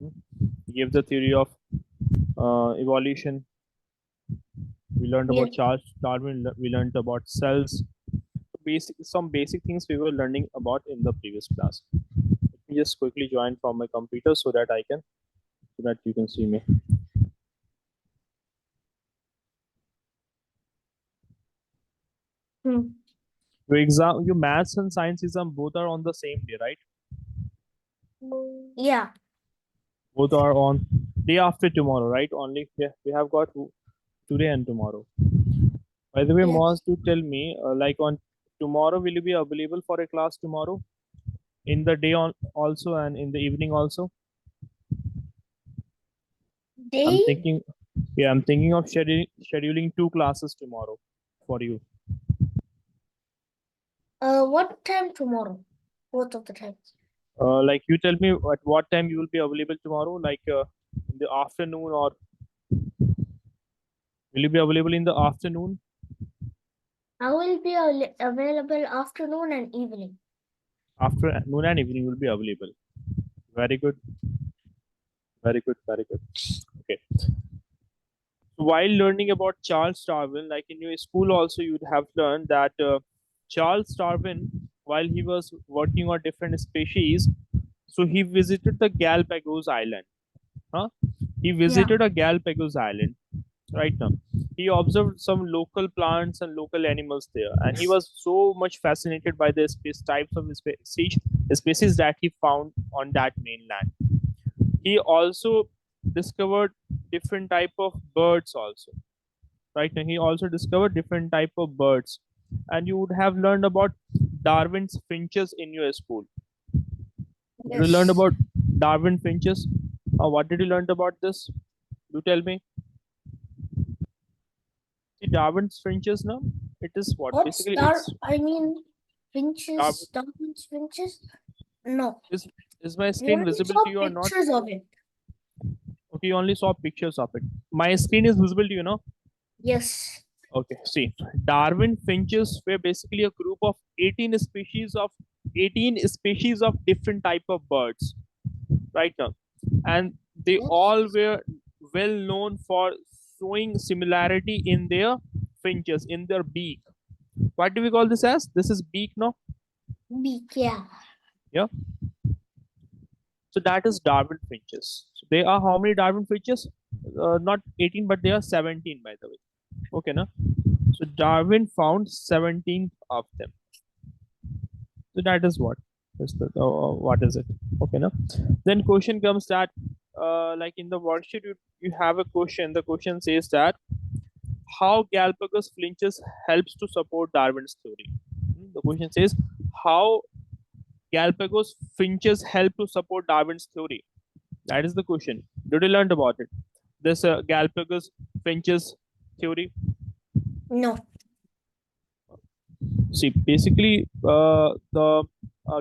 He gave the theory of evolution. We learned Yes. about Charles Darwin. We learned about cells. Some basic things we were learning about in the previous class. Let me just quickly join from my computer so that you can see me. Your maths and science exam both are on the same day, right? Yeah. Both are on day after tomorrow, right? Only we have got today and tomorrow. By the way, Yes. Moaz, do tell me, like on tomorrow, will you be available for a class tomorrow? In the day on also and in the evening also? I'm Day. thinking, yeah, I'm thinking of scheduling two classes tomorrow for you. What time tomorrow? Both of the times. Like you tell me at what time you will be available tomorrow, like in the afternoon, or will you be available in the afternoon? I will be available afternoon and evening. After noon and evening will be available. Very good, very good, very good. Okay. While learning about Charles Darwin, like in your school also, you'd have learned that Charles Darwin, while he was working on different species, so he visited the Galapagos Island. Huh? He Yeah. visited a Galapagos Island. Right now, he observed some local plants and local animals there, and he was so much fascinated by the types of species that he found on that mainland. He also discovered different type of birds also. Right now, he also discovered different type of birds, and you would have learned about Darwin's finches in your school. Did you learn Yes. about Darwin finches? What did you learn about this? Do tell me. See, Darwin's finches now. It is what What's basically Dar? it's I mean, Darwin. Darwin's finches? No. Is my We screen only visible to saw you or not? pictures of it. Okay, you only saw pictures of it. My screen is visible to you, no? Yes. Okay, see, Darwin finches were basically a group of 18 species of different type of birds, right now, and they Yes. all were well known for showing similarity in their finches, in their beak. What do we call this as? This is beak, no? Beak. Yeah. Yeah. So that is Darwin finches. So there are how many Darwin finches? Not 18, but they are 17, by the way. Okay, na? So Darwin found 17 of them. So that is what is what is it? Okay, na? Then question comes that like in the worksheet you have a question. The question says that how Galapagos flinches helps to support Darwin's theory. The question says how Galapagos finches help to support Darwin's theory. That is the question. Did you learn about it? This Galapagos finches theory. No. See, basically, the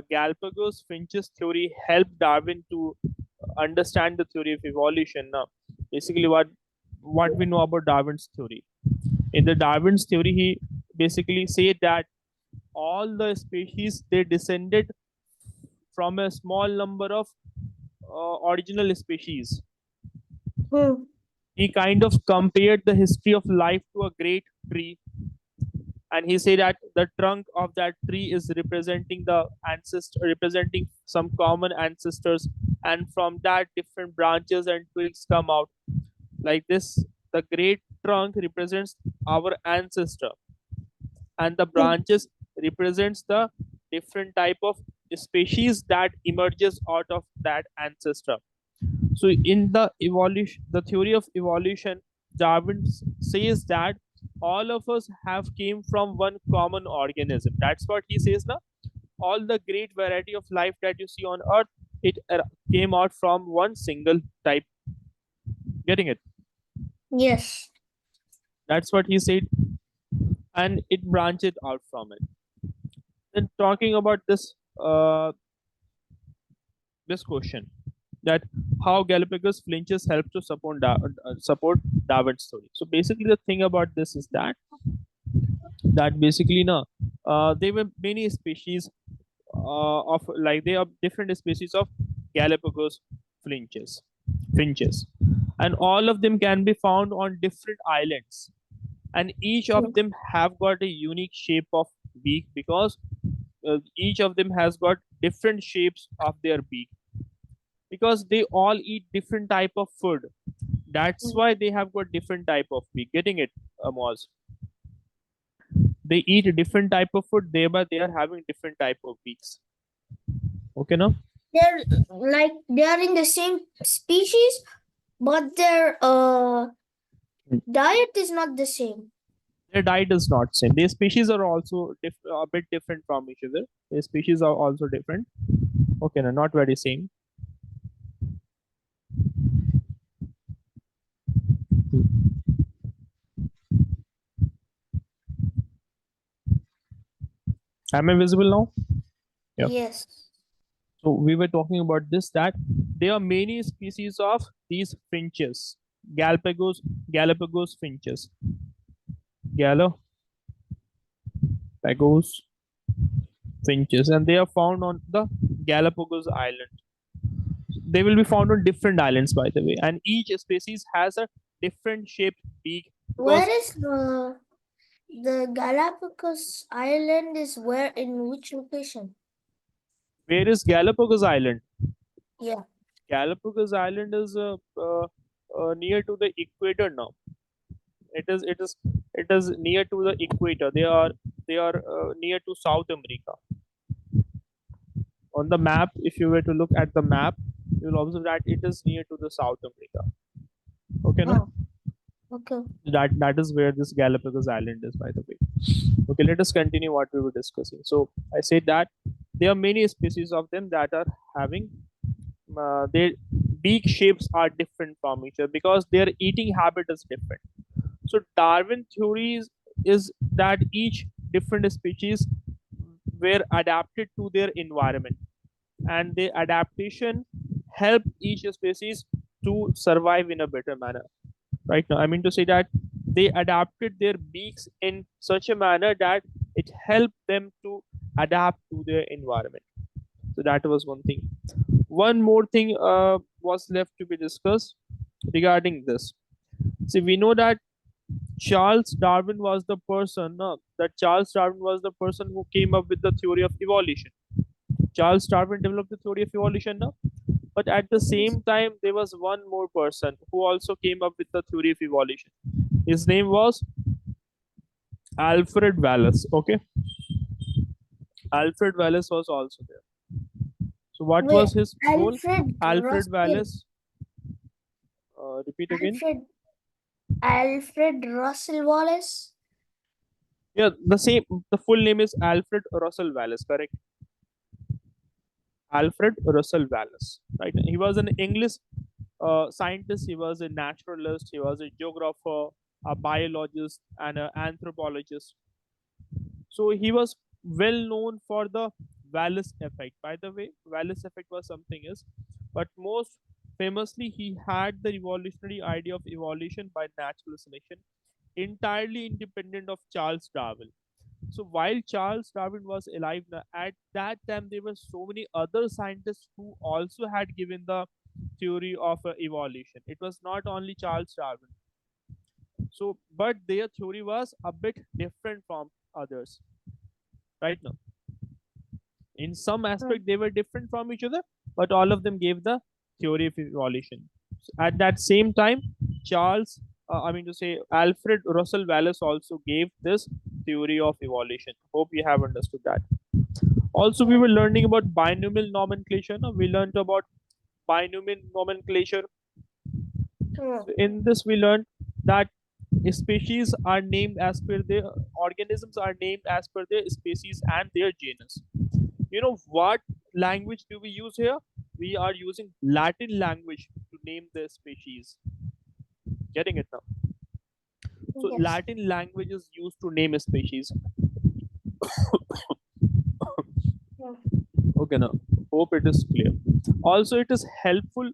Galapagos finches theory helped Darwin to understand the theory of evolution. Now, basically, what we know about Darwin's theory. In the Darwin's theory, he basically said that all the species they descended from a small number of original species. Hmm. He kind of compared the history of life to a great tree, and he said that the trunk of that tree is representing the ancestor, representing some common ancestors, and from that different branches and twigs come out. Like this, the great trunk represents our ancestor, and the Hmm. branches represents the different type of species that emerges out of that ancestor. So in the evolution, the theory of evolution, Darwin says that all of us have came from one common organism. That's what he says now. All the great variety of life that you see on earth, it came out from one single type. Getting it? Yes. That's what he said, and it branched out from it. Then talking about this question, that how Galapagos flinches help to support Darwin's story. So basically, the thing about this is that basically, no, there were many species of, like, there are different species of Galapagos finches, and all of them can be found on different islands, and each of them have got a unique shape of beak, because each of them has got different shapes of their beak, because they all eat different type of food. That's why they have got different type of beak. Getting it, Moz? They eat a different type of food, thereby they are having different type of beaks. Okay, now They're like they are in the same species, but their diet is not the same. their diet is not same. Their species are also a bit different from each other. Their species are also different. Okay, no, not very same. Am I visible now? Yeah. Yes. So we were talking about this, that there are many species of these finches, Galapagos finches, Galapagos finches, and they are found on the Galapagos Island. They will be found on different islands, by the way, and each species has a different shaped beak. Where is the Galapagos Island? Is where in which location? Where is Galapagos Island? Yeah. Galapagos Island is near to the equator now. It is near to the equator. They are near to South America. On the map, if you were to look at the map, you will observe that it is near to the South America. Okay, no? Okay. That is where this Galapagos Island is, by the way. Okay, let us continue what we were discussing. So I said that there are many species of them that are having their beak shapes are different from each other, because their eating habit is different. So Darwin theories is that each different species were adapted to their environment, and the adaptation help each species to survive in a better manner. Right now, I mean to say that they adapted their beaks in such a manner that it helped them to adapt to their environment. So that was one thing. One more thing was left to be discussed regarding this. See, we know that Charles Darwin was the person, who came up with the theory of evolution. Charles Darwin developed the theory of evolution now. But at the same time, there was one more person who also came up with the theory of evolution. His name was Alfred Wallace. Okay, Alfred Wallace was also there. So what Wait, was his role? Alfred Russell. Wallace. Repeat again. Alfred Russel Wallace. Yeah, the same. The full name is Alfred Russel Wallace. Correct. Alfred Russel Wallace. Right. He was an English scientist. He was a naturalist. He was a geographer, a biologist, and an anthropologist. So he was well known for the Wallace effect. By the way, Wallace effect was something else, but most famously, he had the revolutionary idea of evolution by natural selection, entirely independent of Charles Darwin. So while Charles Darwin was alive, at that time there were so many other scientists who also had given the theory of evolution. It was not only Charles Darwin. So, but their theory was a bit different from others. Right now, in some aspect, they were different from each other, but all of them gave the theory of evolution. So at that same time, Alfred Russel Wallace also gave this theory of evolution. Hope you have understood that. Also, we were learning about binomial nomenclature. No? We learned about binomial nomenclature. So in this, we learned that species are named as per their organisms are named as per their species and their genus. You know what language do we use here? We are using Latin language to name the species. Getting it now? So Yes. Latin language is used to name a species. Okay, now hope it is clear. Also, it is helpful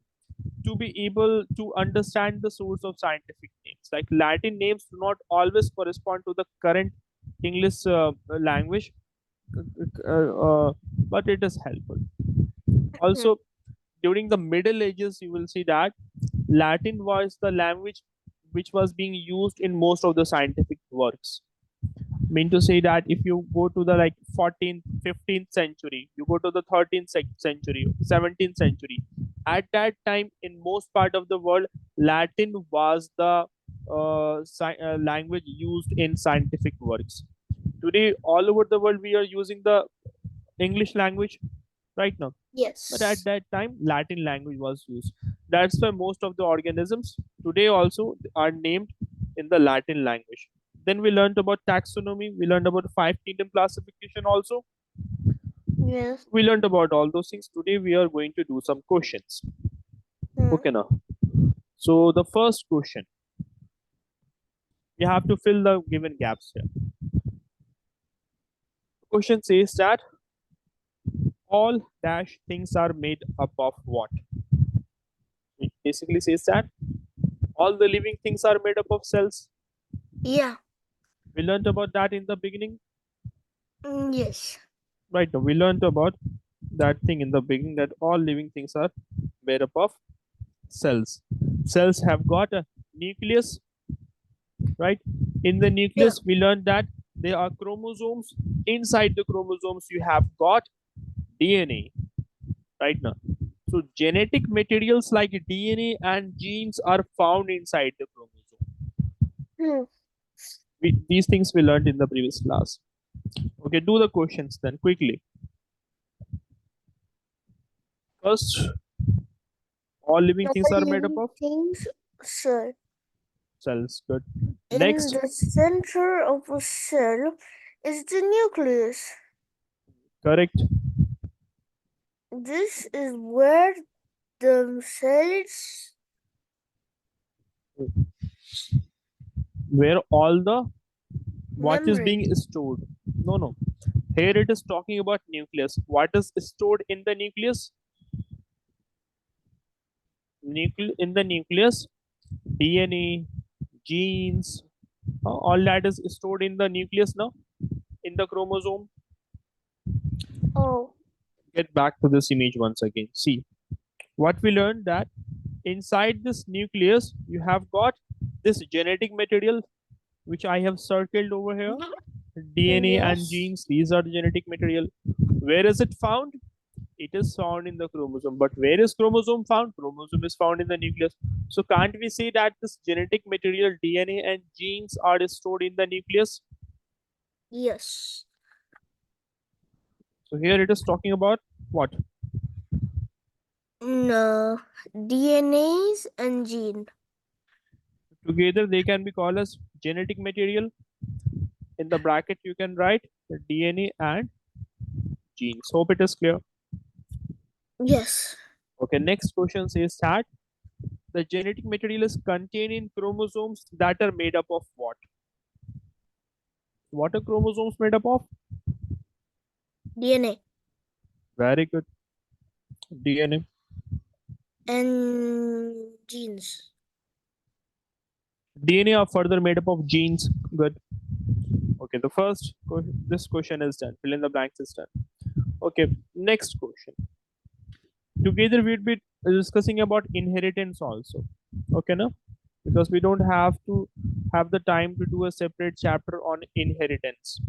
to be able to understand the source of scientific names. Like Latin names do not always correspond to the current English language, but it is helpful. Also, during the Middle Ages, you will see that Latin was the language which was being used in most of the scientific works. Mean to say that if you go to the like 14th 15th century, you go to the 13th century, 17th century, at that time in most part of the world, Latin was the language used in scientific works. Today all over the world we are using the English language right now, but at Yes. that time Latin language was used. That's why most of the organisms today also are named in the Latin language. Then we learned about taxonomy, we learned about five kingdom classification also, Yes. we learned about all those things. Today we are going to do some questions. Hmm. Okay now, so the first question, you have to fill the given gaps here. The question says that all dash things are made up of what? It basically says that all the living things are made up of cells. Yeah. We learned about that in the beginning, Yes. right? Now we learned about that thing in the beginning, that all living things are made up of cells. Cells have got a nucleus, right? In the Yeah. nucleus, we learned that there are chromosomes. Inside the chromosomes, you have got DNA, right now. So genetic materials like DNA and genes are found inside the chromosome. Hmm. These things we learned in the previous class. Okay, do the questions then quickly. First, all living All things are made up living of things, sir. cells. Good. In Next, the center of a cell is the nucleus. correct. This is where the cells Where all the what is being membrane. stored? No, no. Here it is talking about nucleus. What is stored in the nucleus? In the nucleus, DNA, genes, all that is stored in the nucleus now, in the chromosome. Oh, Get back to this image once again. See what we learned, that inside this nucleus you have got this genetic material which I have circled over here. DNA and yes. genes, these are the genetic material. Where is it found? It is found in the chromosome. But where is chromosome found? Chromosome is found in the nucleus. So can't we say that this genetic material, DNA and genes, are stored in the nucleus? Yes. So here it is talking about what? No. DNAs and gene. Together they can be called as genetic material. In the bracket you can write the DNA and genes. Hope it is clear. Yes. Okay, next question says that the genetic material is contained in chromosomes that are made up of what? What are chromosomes made up of? DNA Very good. DNA. and genes. DNA are further made up of genes. Good. Okay, the first this question is done. Fill in the blanks is done. Okay, next question. Together we'd be discussing about inheritance also. Okay, no? Because we don't have to have the time to do a separate chapter on inheritance.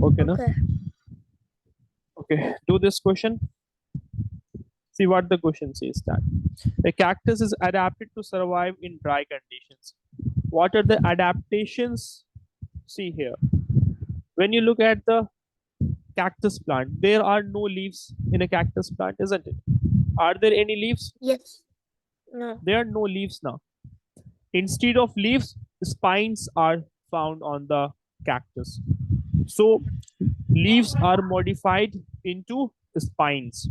Okay, no? Okay. Okay, do this question. See what the question says, that the cactus is adapted to survive in dry conditions. What are the adaptations? See here. When you look at the cactus plant, there are no leaves in a cactus plant, isn't it? Are there any leaves? Yes. No. There are no leaves now. Instead of leaves, spines are found on the cactus. So leaves are modified into spines,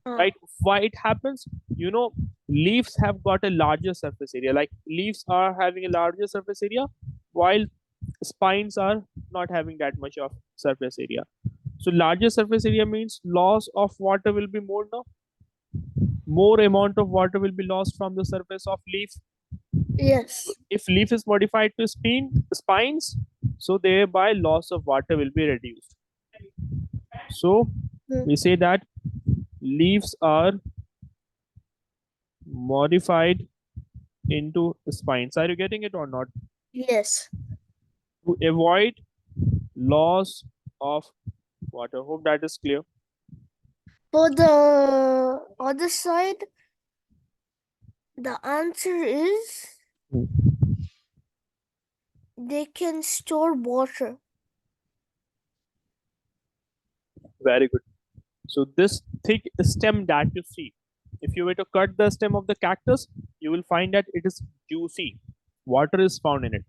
Oh. right? Why it happens? You know, leaves have got a larger surface area. Like leaves are having a larger surface area, while spines are not having that much of surface area. So larger surface area means loss of water will be more now. More amount of water will be lost from the surface of leaf. So Yes. if leaf is modified to spines, so thereby loss of water will be reduced. So Hmm. we say that Leaves are modified into spines. Are you getting it or not? Yes. To avoid loss of water. Hope that is clear. For the other side, the answer is they can store water. Very good. So this thick stem that you see, if you were to cut the stem of the cactus, you will find that it is juicy. Water is found in it.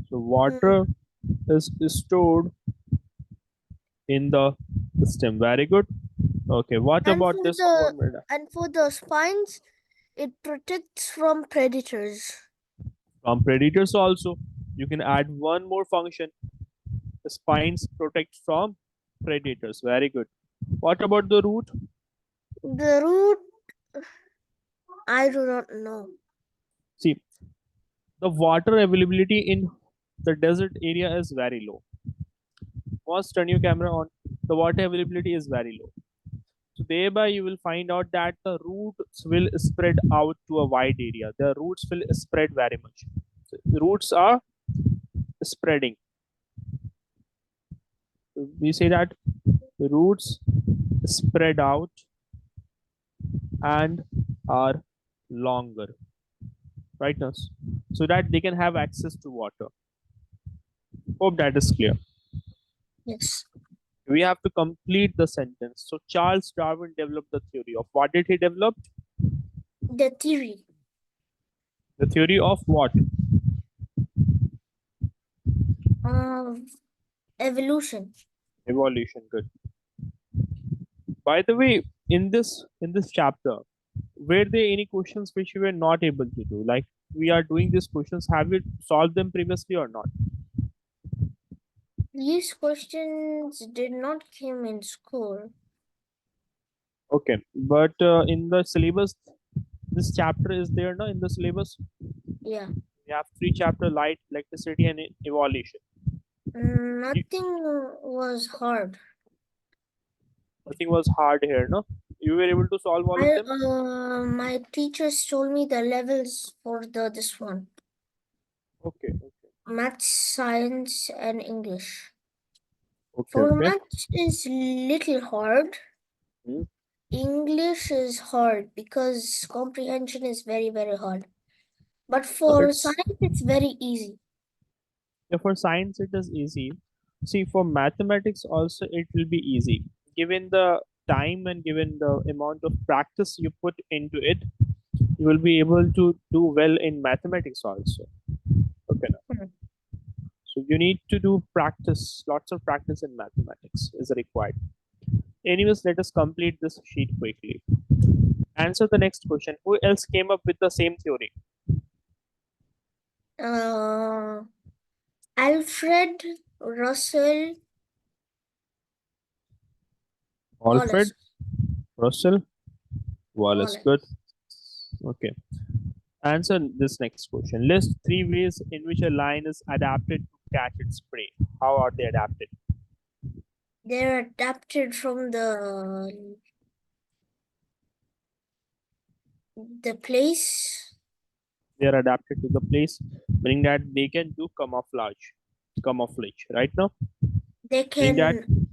So Mm. water is stored in the stem. Very good. Okay, what And about for this one? the One minute. and for the spines, it protects from predators. From predators also, you can add one more function. The spines protect from predators. Very good. What about the root? The root, I do not know. See, the water availability in the desert area is very low. Once turn your camera on, the water availability is very low. So thereby you will find out that the roots will spread out to a wide area. The roots will spread very much. So the roots are spreading. We say that the roots spread out and are longer, right now, so that they can have access to water. Hope that is clear. Yes. We have to complete the sentence. So Charles Darwin developed the theory of what did he develop? The theory The theory of what? of evolution. Evolution. Good. By the way, in this chapter, were there any questions which you were not able to do? Like we are doing these questions, have you solved them previously or not? These questions did not come in school. Okay, but in the syllabus, this chapter is there now in the syllabus. Yeah. We have three chapter: light, electricity, and evolution. You, Nothing was hard. nothing was hard here, no? You were able to solve all of them. My teachers told me the levels for this one. Okay, okay, Maths, science, and English. okay, For okay. maths is little hard. Hmm. English is hard because comprehension is very, very hard. But No, for it's science, it's very easy. yeah, for science it is easy. See, for mathematics also it will be easy. Given the time and given the amount of practice you put into it, you will be able to do well in mathematics also. Okay. Hmm. So you need to do practice, lots of practice in mathematics is required. Anyways, let us complete this sheet quickly. Answer the next question. Who else came up with the same theory? Uh, Alfred Russel Alfred Wallace. Russell Wallace. Good. Wallace. Okay. Answer this next question. List three ways in which a lion is adapted to catch its prey. How are they adapted? They're adapted from the place. They are adapted to the place, meaning that they can do camouflage. Right now, They meaning that can.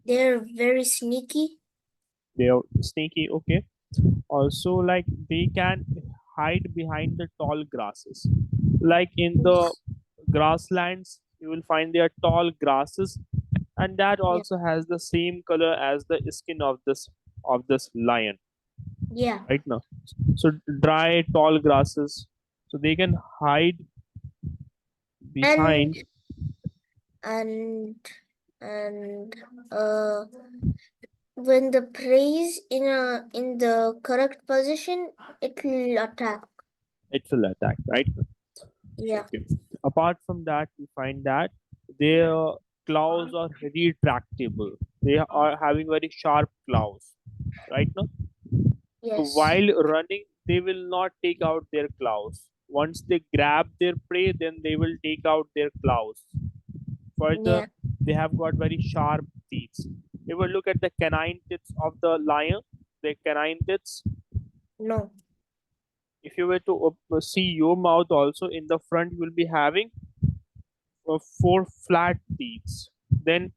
They're very sneaky. they are sneaky. Okay. Also, like they can hide behind the tall grasses. Like in the Yes. grasslands, you will find there are tall grasses, and that Yeah. also has the same color as the skin of this lion. Yeah. Right now, so dry tall grasses, so they can hide And behind. and and uh when the prey is in the correct position, it will attack. It will attack, right? Yeah. Okay. Apart from that, we find that their claws are retractable. They are having very sharp claws, right now. So Yes. while running, they will not take out their claws. Once they grab their prey, then they will take out their claws. Further, Yeah. they have got very sharp teeth. If we look at the canine teeth of the lion, their canine teeth? No. If you were to see your mouth also, in the front you will be having four flat teeth. Then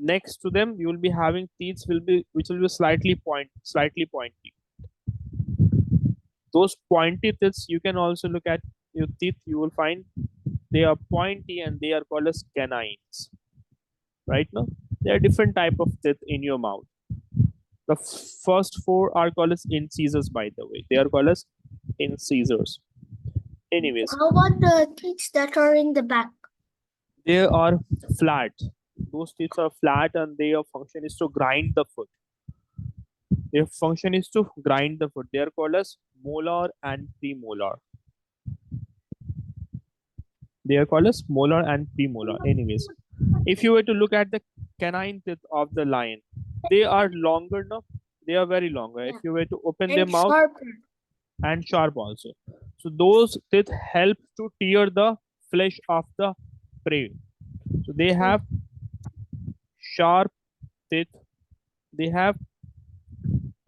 next to them you will be having teeth which will be slightly pointy. Those pointy teeth, you can also look at your teeth, you will find they are pointy and they are called as canines. Right now, there are different type of teeth in your mouth. The first four are called as incisors, by the way. They are called as incisors. Anyways, How about the teeth that are in the back? they are flat. Those teeth are flat and their function is to grind the food. Their function is to grind the food. They are called as molar and premolar. They are called as molar and premolar. Anyways, if you were to look at the canine teeth of the lion, they are longer now. They are very longer. If Yeah. you were to open their And mouth, sharper. and sharp also. So those teeth help to tear the flesh of the prey. So they have sharp teeth. They have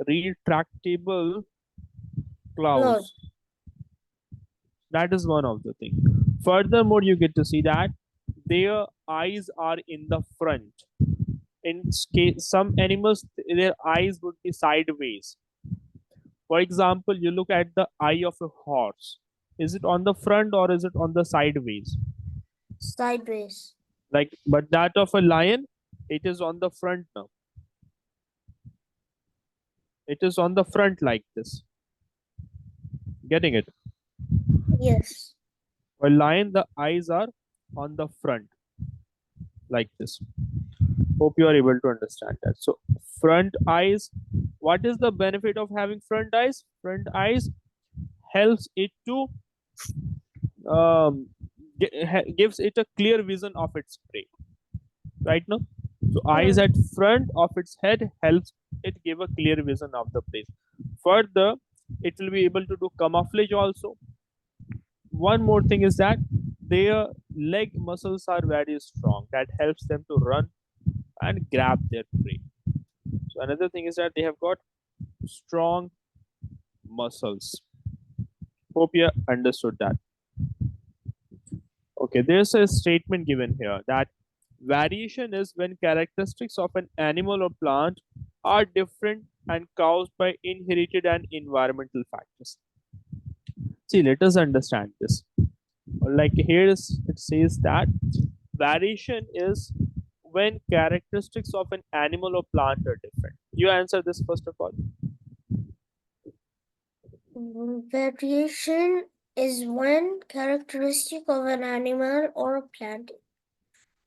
retractable Claws. claws. That is one of the things. Furthermore, you get to see that their eyes are in the front. In some animals, their eyes would be sideways. For example, you look at the eye of a horse. Is it on the front or is it on the sideways? Sideways. Like, but that of a lion, it is on the front now. It is on the front like this. Getting it? Yes. For lion, the eyes are on the front like this. Hope you are able to understand that. So front eyes, what is the benefit of having front eyes? Front eyes helps it to gives it a clear vision of its prey. Right now, so eyes at front of its head helps it give a clear vision of the prey. Further, it will be able to do camouflage also. One more thing is that their leg muscles are very strong. That helps them to run and grab their prey. So another thing is that they have got strong muscles. Hope you understood that. Okay, there's a statement given here that variation is when characteristics of an animal or plant are different and caused by inherited and environmental factors. See, let us understand this. Like here it says that variation is when characteristics of an animal or plant are different. You answer this first of all. Variation is when characteristic of an animal or a plant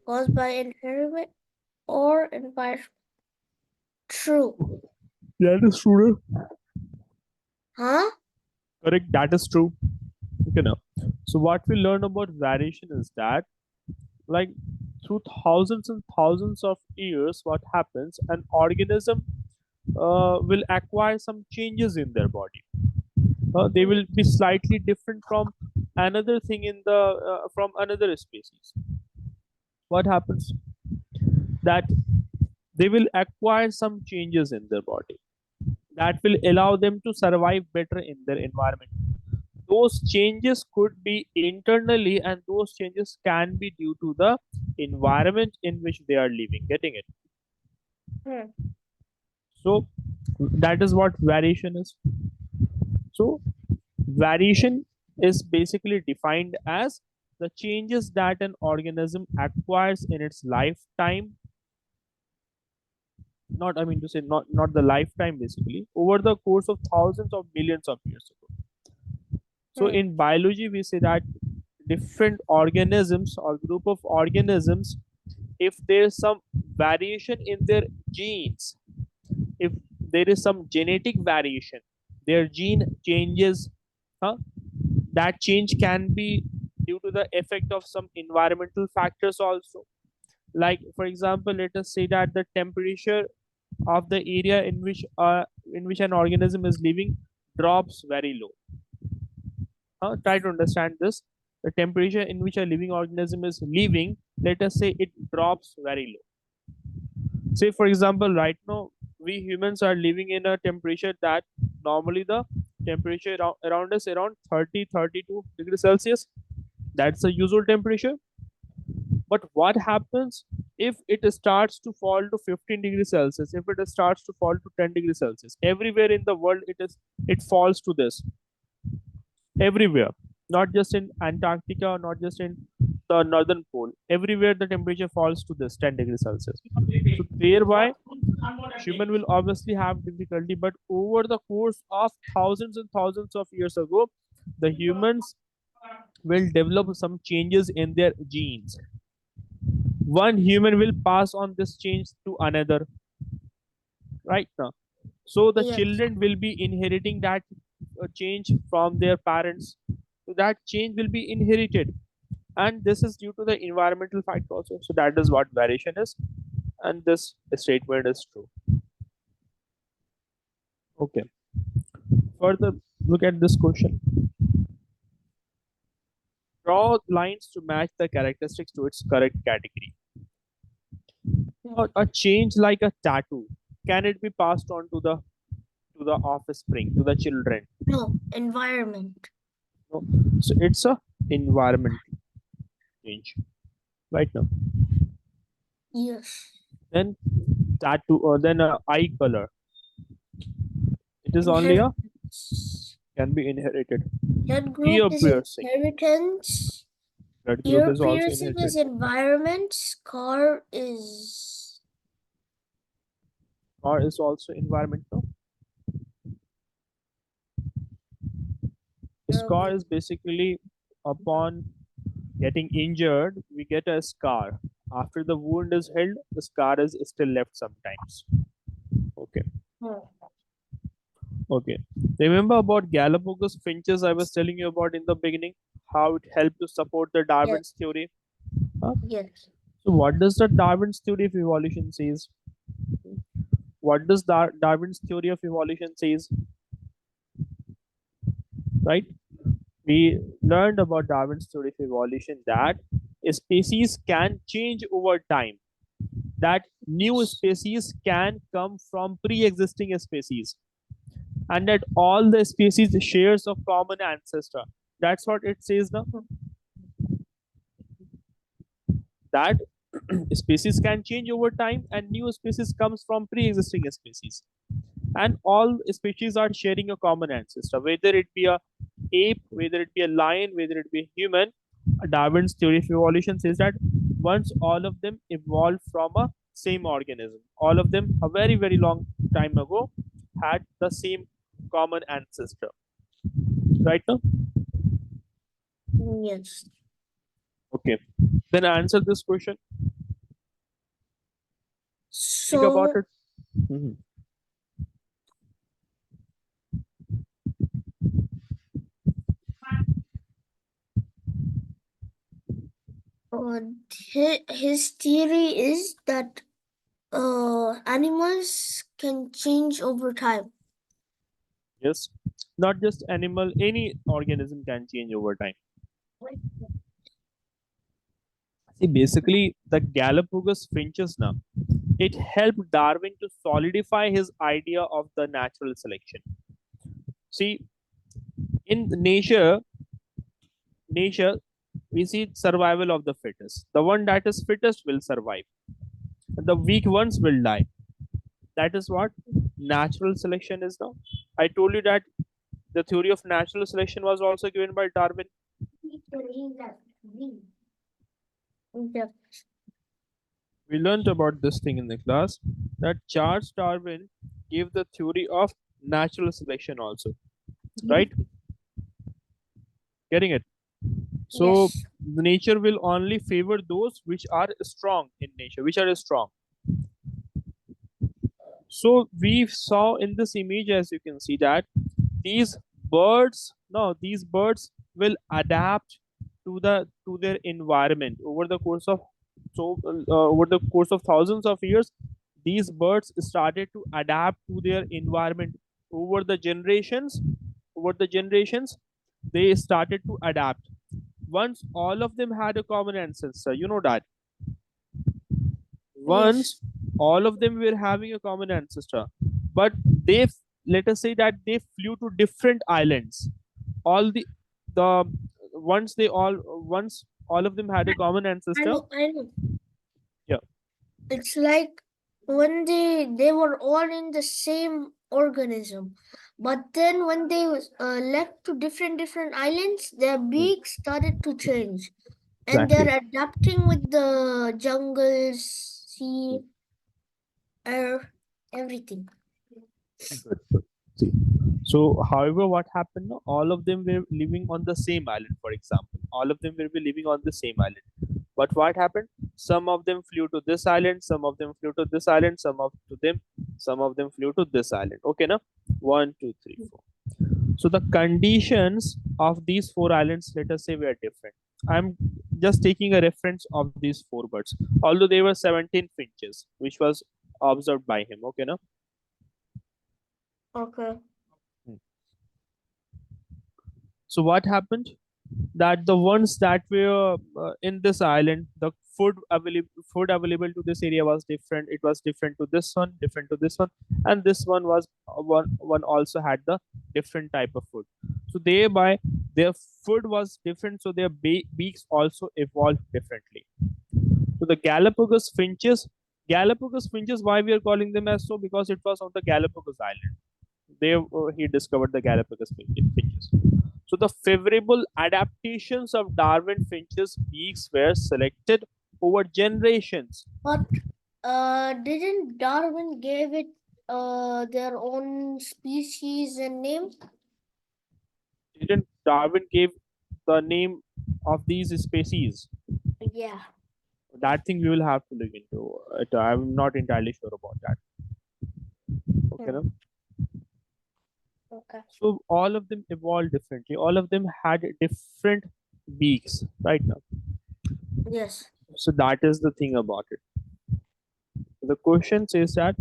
caused by environment or environment. True. That is true. Huh? Correct. That is true. Okay, now. So what we learn about variation is that, like, through thousands and thousands of years, what happens? An organism will acquire some changes in their body. They will be slightly different from another thing in the from another species. What happens? That they will acquire some changes in their body that will allow them to survive better in their environment. Those changes could be internally, and those changes can be due to the environment in which they are living. Getting it? Hmm. So that is what variation is. So variation is basically defined as the changes that an organism acquires in its lifetime. Not, I mean to say, not the lifetime, basically over the course of thousands of millions of years ago. So in biology, we say that different organisms or group of organisms, if there is some variation in their genes, if there is some genetic variation, their gene changes, that change can be due to the effect of some environmental factors also. Like for example, let us say that the temperature of the area in which an organism is living drops very low. Try to understand this. The temperature in which a living organism is living, let us say it drops very low. Say for example, right now we humans are living in a temperature that normally the temperature around us around 30-32 degrees Celsius. That's the usual temperature. But what happens if it starts to fall to 15 degrees Celsius? If it starts to fall to 10 degrees Celsius, everywhere in the world it falls to this. Everywhere, not just in Antarctica, not just in the northern pole. Everywhere the temperature falls to this 10 degrees Celsius. So thereby human will obviously have difficulty. But over the course of thousands and thousands of years ago, the humans will develop some changes in their genes. One human will pass on this change to another, right now. So the Yes. children will be inheriting that change from their parents. So that change will be inherited, and this is due to the environmental factor also. So that is what variation is, and this statement is true. Okay. Further, look at this question. Draw lines to match the characteristics to its correct category. A change like a tattoo, can it be passed on to the offspring, to the children? No, environment. No. So it's a environmental change, right now. Yes. Then tattoo, or then eye color. It is only a Inheritance. can be inherited. Blood Ear group is piercing. inheritance. Blood group Ear is also piercing is inherited. environment. Scar is Or is also environmental. Scar okay. is basically upon getting injured, we get a scar. After the wound is healed, the scar is still left sometimes. Okay. Oh, Okay. Remember about Galapagos finches I was telling you about in the beginning? How it helped to support the yes. Darwin's theory? Huh? Yes. So what does the Darwin's theory of evolution says? What does Darwin's theory of evolution says? Right? We learned about Darwin's theory of evolution that a species can change over time. That new species can come from pre-existing species, and that all the species shares a common ancestor. That's what it says now. That species can change over time, and new species comes from pre-existing species, and all species are sharing a common ancestor, whether it be a ape, whether it be a lion, whether it be a human. Darwin's theory of evolution says that once all of them evolved from a same organism, all of them a very very long time ago had the same common ancestor, right now. Yes. Okay, then answer this question. Think about So it. Mhm. uh, his theory is that animals can change over time. Yes, not just animal, any organism can change over time. See, basically, the Galapagos finches now, it helped Darwin to solidify his idea of the natural selection. See, in nature, we see survival of the fittest. The one that is fittest will survive. The weak ones will die. That is what natural selection is now. I told you that the theory of natural selection was also given by Darwin. Yeah. We learned about this thing in the class, that Charles Darwin gave the theory of natural selection also, right? Getting it? So Yes. nature will only favor those which are strong in nature, which are strong. So we saw in this image, as you can see, that these these birds will adapt to their environment over the course of over the course of thousands of years. These birds started to adapt to their environment over the generations. Over the generations, they started to adapt. Once all of them had a common ancestor, you know that. Yes. Once all of them were having a common ancestor, but they, let us say that they flew to different islands. All the once they all once all of them had a common I ancestor. know, I know. Yeah, It's like when they were all in the same organism, but then when they left to different islands, their beaks started to change, and exactly. they're adapting with the jungles, sea, air, everything. Good, good. See. So, however, what happened? No? All of them were living on the same island, for example. All of them will be living on the same island. But what happened? Some of them flew to this island, some of them flew to this island, some of them flew to this island. Okay, now 1, 2, 3, 4. So the conditions of these four islands, let us say, were different. I'm just taking a reference of these four birds. Although they were 17 finches, which was observed by him. Okay, now. Okay. So what happened? That the ones that were in this island, the food available to this area was different. It was different to this one, different to this one, and this one was one also had the different type of food. So thereby their food was different. So their beaks also evolved differently. So the Galapagos finches, why we are calling them as so? Because it was on the Galapagos Island. There he discovered the Galapagos finches. So the favorable adaptations of Darwin finches beaks were selected over generations. But didn't Darwin gave it their own species and name? Didn't Darwin give the name of these species? Yeah. That thing we will have to look into. I'm not entirely sure about that. Okay, Hmm. no? Okay. So all of them evolved differently. All of them had different beaks, right now. Yes. So that is the thing about it. The question says that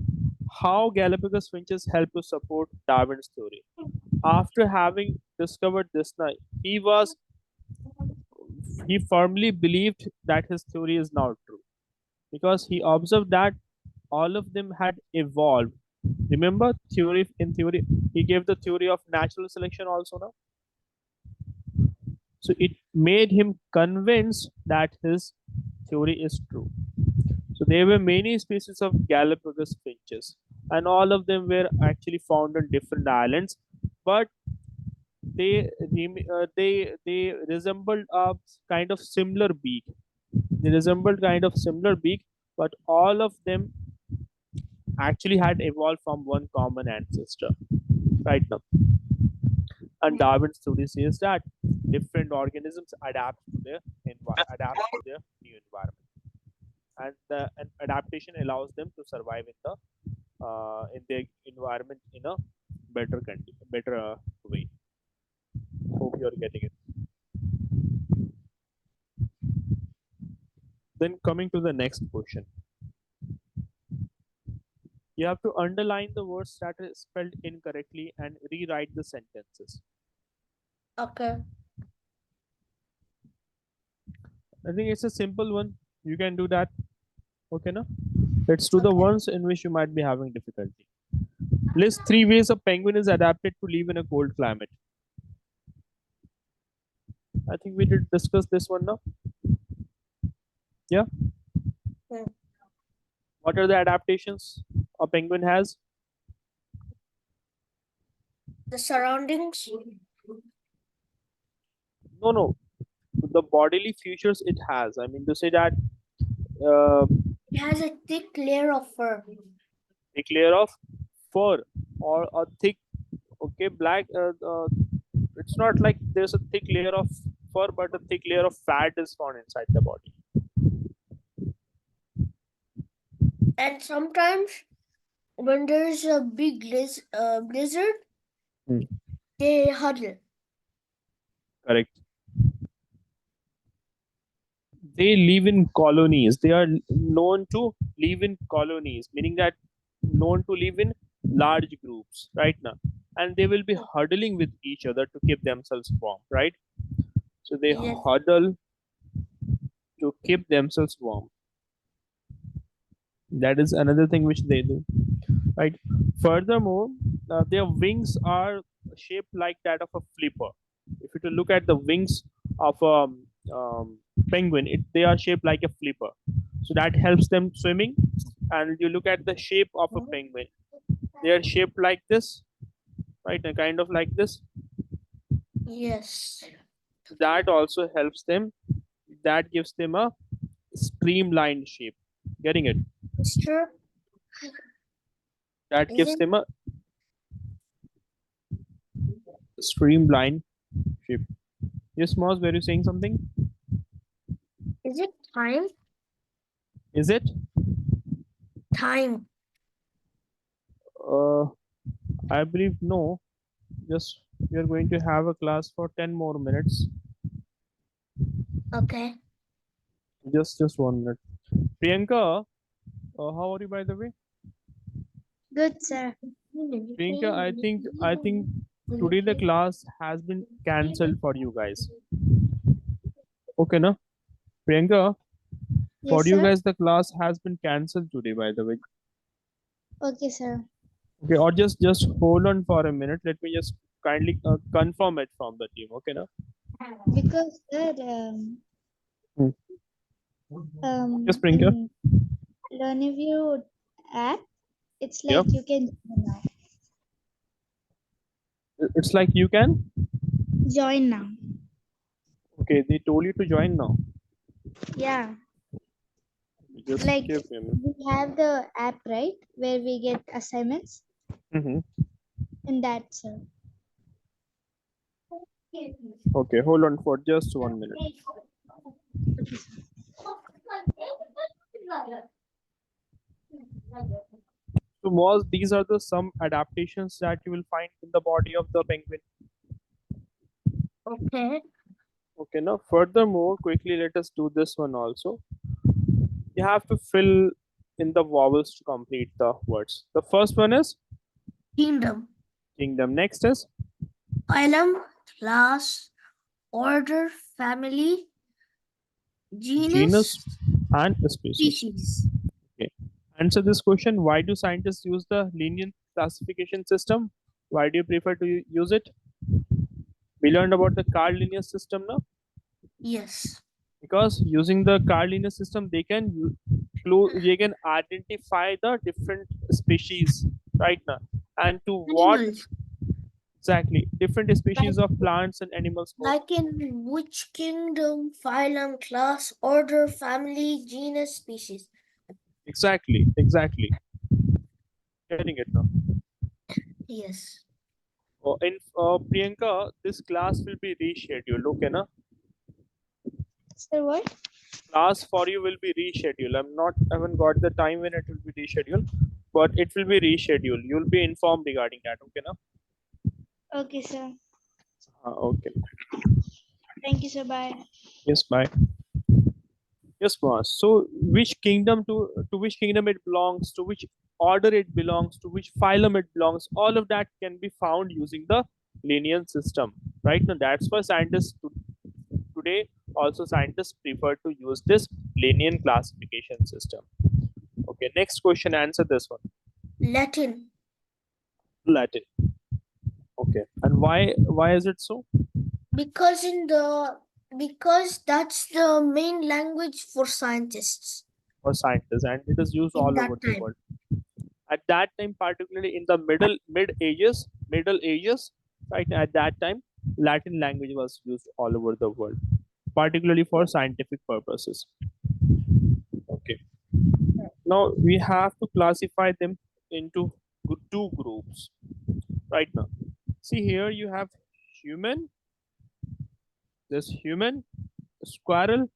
how Galapagos finches help to support Darwin's theory. After having discovered this night, he firmly believed that his theory is now true because he observed that all of them had evolved. Remember, theory he gave the theory of natural selection also now. So it made him convinced that his theory is true. So there were many species of Galapagos finches, and all of them were actually found on different islands, but they resembled a kind of similar beak. They resembled kind of similar beak, but all of them actually had evolved from one common ancestor. Right now, and Darwin's theory says that different organisms adapt to their new environment, and the an adaptation allows them to survive in their environment in a better way. Hope you're getting it. Then coming to the next question, you have to underline the words that are spelled incorrectly and rewrite the sentences. Okay. I think it's a simple one. You can do that. Okay, now let's do the Okay. ones in which you might be having difficulty. List 3 ways a penguin is adapted to live in a cold climate. I think we did discuss this one now. Yeah. Hmm. What are the adaptations a penguin has? The surroundings. No, no. The bodily features it has. I mean to say that uh, It has a thick layer of fur. a layer of fur or a thick, okay, black. It's not like there's a thick layer of fur, but a thick layer of fat is found inside the body. And sometimes when there's a big blizzard, Hmm. they huddle. Correct. They live in colonies. They are known to live in colonies, meaning that known to live in large groups, right now. And they will be huddling with each other to keep themselves warm, right? So they Yes. huddle to keep themselves warm. That is another thing which they do, right? Furthermore, their wings are shaped like that of a flipper. If you to look at the wings of a penguin, they are shaped like a flipper, so that helps them swimming. And you look at the shape of a penguin, they are shaped like this, right? And kind of like this. Yes. That also helps them. That gives them a streamlined shape. Getting it? It's true. That Is gives it them a streamlined shape. Yes, Moz, were you saying something? is it time? Is it? Time. Uh, I believe no. Just we are going to have a class for 10 more minutes. Okay. Just 1 minute. Priyanka, how are you by the way? Good, sir. Priyanka, I think today the class has been cancelled for you guys. Okay, no? Priyanka, for Yes, you sir. guys the class has been cancelled today by the way. Okay, sir. Okay, or just hold on for a minute. Let me just kindly confirm it from the team. Okay, no? Because, sir, Hmm. Yes, Priyanka. in Learnivio app, it's Yeah. like you can It's like you can. join now. Okay, they told you to join now. Yeah. Just Like give me a minute. we have the app, right, where we get assignments Mm-hmm. in that, sir. Okay, hold on for just 1 minute. So, Moz, these are the some adaptations that you will find in the body of the penguin. Okay. Okay, now furthermore, quickly let us do this one also. You have to fill in the vowels to complete the words. The first one is Kingdom. kingdom. Next is Phylum, class, order, family, genus genus, and species. species. Okay. Answer this question. Why do scientists use the linear classification system? Why do you prefer to use it? We learned about the card linear system now. Yes. Because using the card linear system, they can identify the different species right now, and to what Animals. exactly different Like species of plants and animals go. like in which kingdom, phylum, class, order, family, genus, species. Exactly, getting it now. Yes. In Priyanka, this class will be rescheduled. Okay, na? So what? Class for you will be rescheduled. I haven't got the time when it will be rescheduled, but it will be rescheduled. You'll be informed regarding that. Okay, na? Okay, sir. Okay. Thank you, sir. Bye. Yes, bye. Yes, boss. So, which kingdom to which kingdom it belongs, to which order it belongs, to which phylum it belongs, all of that can be found using the linear system, right? Now, that's why today also scientists prefer to use this linear classification system. Okay, next question. Answer this one. Latin. Latin. Okay, and why is it so? Because in the because that's the main language for scientists For scientists, and it is used in all that over the time. world. At that time, particularly in the middle ages, right? At that time, Latin language was used all over the world, particularly for scientific purposes. Okay. Now we have to classify them into two groups right now. See here, you have human, this human, a squirrel,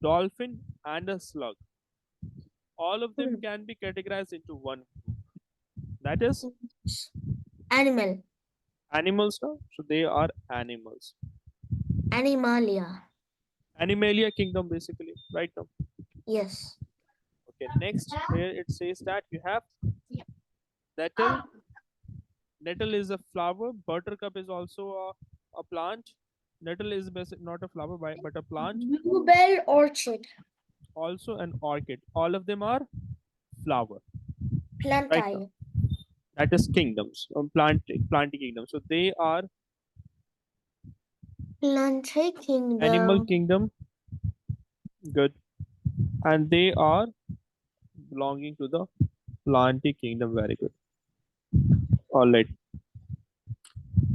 dolphin, and a slug. All of them can be categorized into one group. That is Animal. animals now. So they are animals. Animalia. Animalia kingdom basically, right now. Yes. Okay, next here it says that you have nettle. Nettle is a flower. Buttercup is also a plant. Nettle is not a flower but a plant. Bluebell orchid. Also an orchid. All of them are flower. Right now, Plantae. that is kingdoms, planting kingdom. So they are Plantae animal kingdom. kingdom, good, and they are belonging to the planting kingdom. Very good. All right.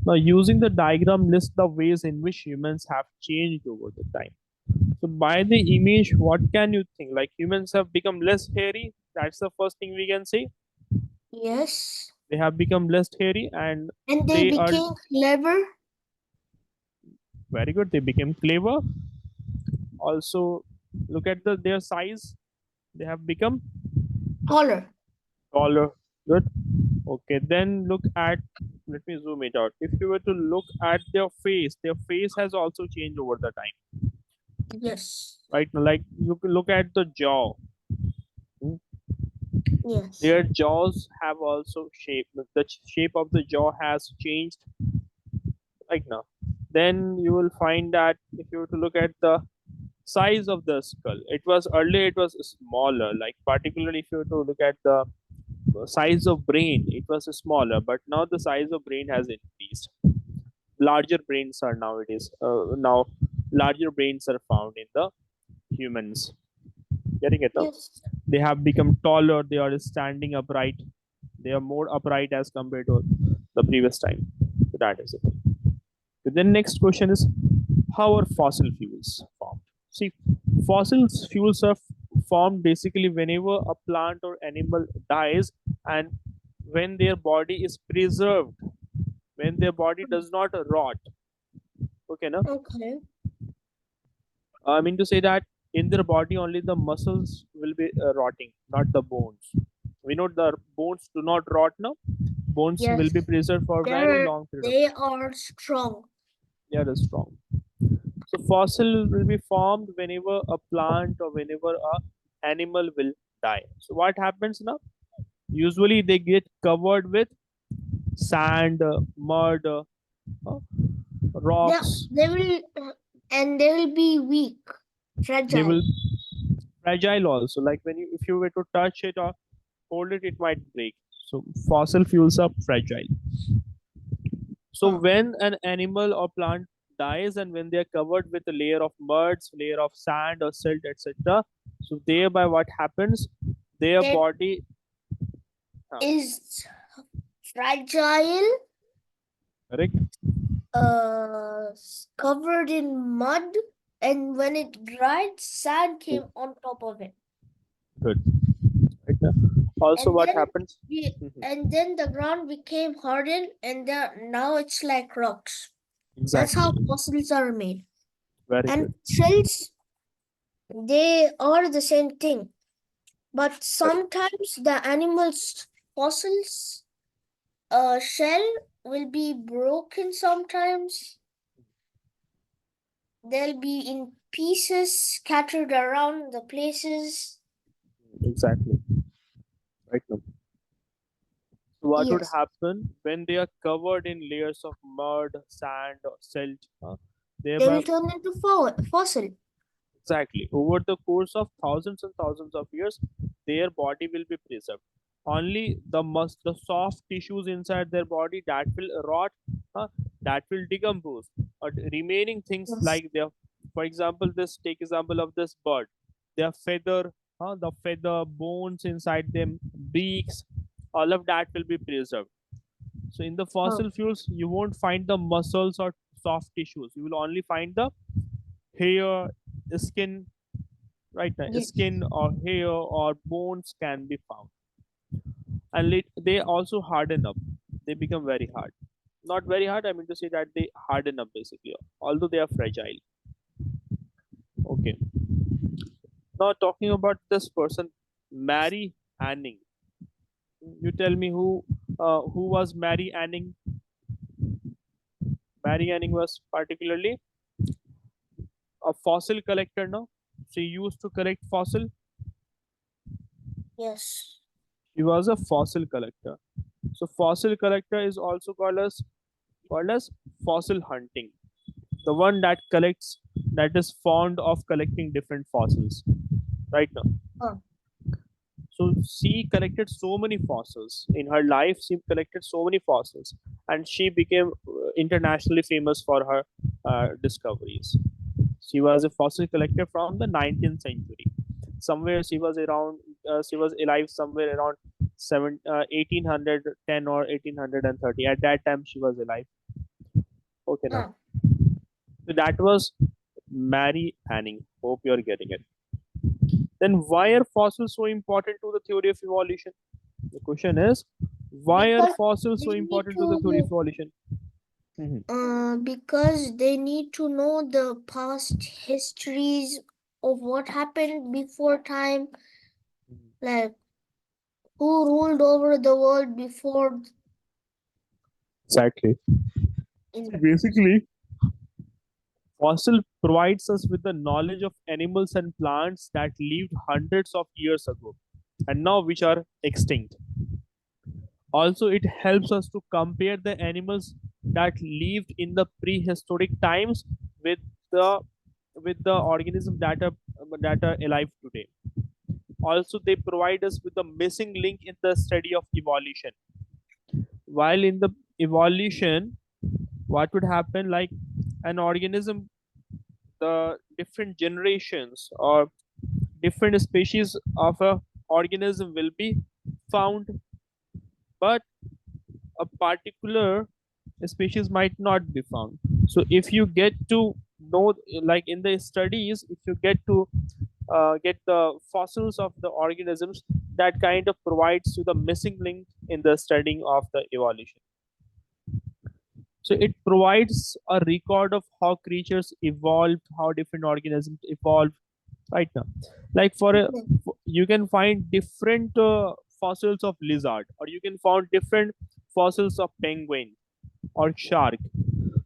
Now, using the diagram, list the ways in which humans have changed over the time. So, by the image, what can you think? Like humans have become less hairy. That's the first thing we can say. Yes. They have become less hairy, and And they they are became clever, very good. They became clever. Also, look at their size. They have become taller. taller. Good. Okay. Then look at. Let me zoom it out. If you were to look at their face has also changed over the time. Yes. Right now, like you can look at the jaw. Hmm. Yes. Their jaws have also shaped. The shape of the jaw has changed right now. Then you will find that if you were to look at the size of the skull, it was earlier it was smaller. Like particularly if you were to look at the size of brain, it was smaller, but now the size of brain has increased. Larger brains are nowadays now larger brains are found in the humans. Getting it now? Yes. They have become taller. They are standing upright. They are more upright as compared to the previous time. So that is it. Then next question is, how are fossil fuels formed? See, fossil fuels are formed basically whenever a plant or animal dies, and when their body is preserved, when their body does not rot. Okay, no? Okay. I mean to say that in their body only the muscles will be rotting, not the bones. We know the bones do not rot now. Bones will be Yes. preserved for a very long period of They time. are strong. They are strong. So fossil will be formed whenever a plant or whenever a animal will die. So what happens now? Usually they get covered with sand, mud, uh, They rocks. they will and they will be weak, They will fragile. fragile also. Like when you if you were to touch it or hold it, it might break. So fossil fuels are fragile. So Oh. when an animal or plant dies and when they are covered with a layer of muds, layer of sand or silt, etc., so thereby what happens? Their It body, uh, is fragile, correct? covered in mud, and when it dried, sand came on top of it. Good. Right. Also, And what then happens? Mhm. and then the ground became hardened, and now it's like rocks. That's Exactly. how fossils are made. Very And good. shells, they are the same thing. But Correct. sometimes the animal's fossils shell will be broken sometimes. They'll be in pieces scattered around the places. Exactly. Right now. So what would Yes. happen when they are covered in layers of mud, sand, or silt? They Thereby will turn into fossil. exactly. Over the course of thousands and thousands of years, their body will be preserved. Only the soft tissues inside their body that will rot, uh, that will decompose. But remaining things Yes. like their, for example, this take example of this bird, their feather, the feather bones inside them, beaks, all of that will be preserved. So in the Oh, fossil fuels, you won't find the muscles or soft tissues. You will only find the hair, skin, right now yes. skin or hair or bones can be found, and they also harden up. They become very hard, not very hard, I mean to say that they harden up basically, although they are fragile. Okay, now talking about this person, Mary Anning. You tell me who was Mary Anning. Mary Anning was particularly a fossil collector. No, she used to collect fossil. Yes. She was a fossil collector. So fossil collector is also called as fossil hunting. The one that collects, that is fond of collecting different fossils. Right now. Oh, So she collected so many fossils in her life. She collected so many fossils, and she became internationally famous for her discoveries. She was a fossil collector from the 19th century. Somewhere she was around. She was alive somewhere around 1810 or 1830. At that time, she was alive. Okay, now Huh. so that was Mary Anning. Hope you're getting it. Then why are fossils so important to the theory of evolution? The question is, why are Because fossils they so need important to the theory of to evolution? Mhm. because they need to know the past histories of what happened before time, like who ruled over the world before Exactly. in Basically, fossil provides us with the knowledge of animals and plants that lived hundreds of years ago and now which are extinct. Also, it helps us to compare the animals that lived in the prehistoric times with the organisms that are alive today. Also, they provide us with the missing link in the study of evolution. While in the evolution, what would happen, like an organism, the different generations or different species of a organism will be found, but a particular species might not be found. So if you get to know, like in the studies, if you get the fossils of the organisms, that kind of provides you the missing link in the studying of the evolution. So it provides a record of how creatures evolved, how different organisms evolved right now. Like you can find different fossils of lizard, or you can find different fossils of penguin or shark.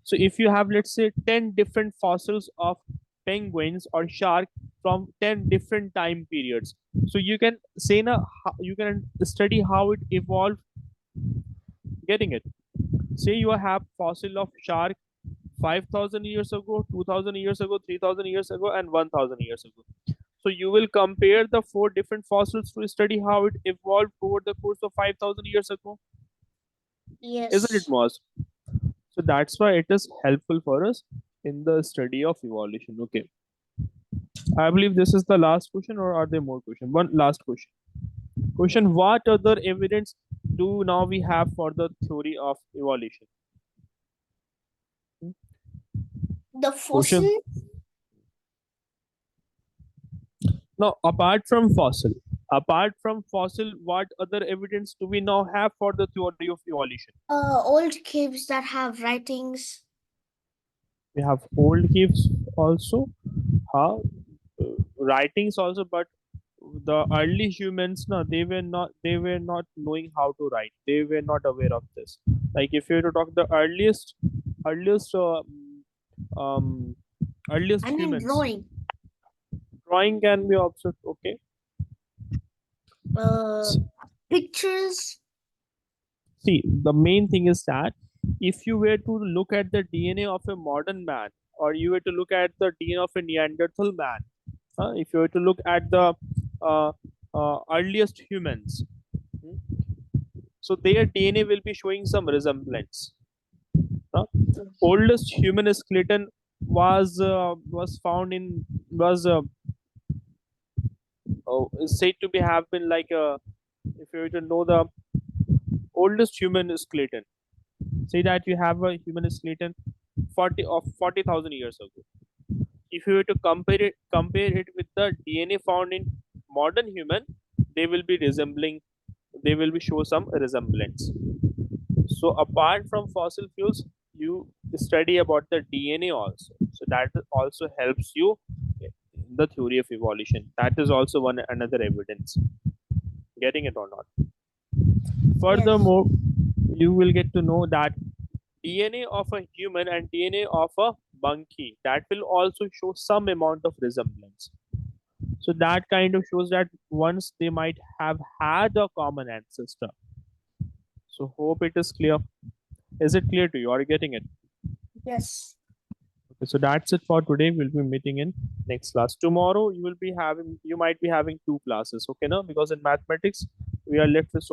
So if you have, let's say, 10 different fossils of penguins or shark from 10 different time periods, so you can say now, you can study how it evolved. Getting it? Say you have fossil of shark 5,000 years ago, 2,000 years ago, 3,000 years ago, and 1,000 years ago. So you will compare the four different fossils to study how it evolved over the course of 5,000 years ago. Isn't it, yes. Moaz? So that's why it is helpful for us in the study of evolution. Okay. I believe this is the last question, or are there more questions? One last question. Question: what other evidence do now we have for the theory of evolution? Hmm? The Question. fossil Now, apart from fossil, what other evidence do we now have for the theory of evolution? old caves that have writings. We have old caves also, how writings also, but the early humans, no, they were not knowing how to write. They were not aware of this. Like if you were to talk the earliest um earliest I mean humans, drawing. drawing can be observed. Okay. Uh pictures. See, the main thing is that if you were to look at the DNA of a modern man, or you were to look at the DNA of a Neanderthal man, if you were to look at the uh, earliest humans, hmm, so their DNA will be showing some resemblance. Uh, Oldest human skeleton was found in was said to be have been like if you were to know the oldest human skeleton, say that you have a human skeleton 40,000 years ago. If you were to compare it with the DNA found in modern human, they will be resembling. They will be show some resemblance. So apart from fossil fuels, you study about the DNA also. So that also helps you in the theory of evolution. That is also one another evidence. Getting it or not? Yes. Furthermore, you will get to know that DNA of a human and DNA of a monkey, that will also show some amount of resemblance. So that kind of shows that once they might have had a common ancestor. So hope it is clear. Is it clear to you? Are you getting it? Yes. Okay, so that's it for today. We'll be meeting in next class. Tomorrow you might be having two classes, okay, now because in mathematics we are left with so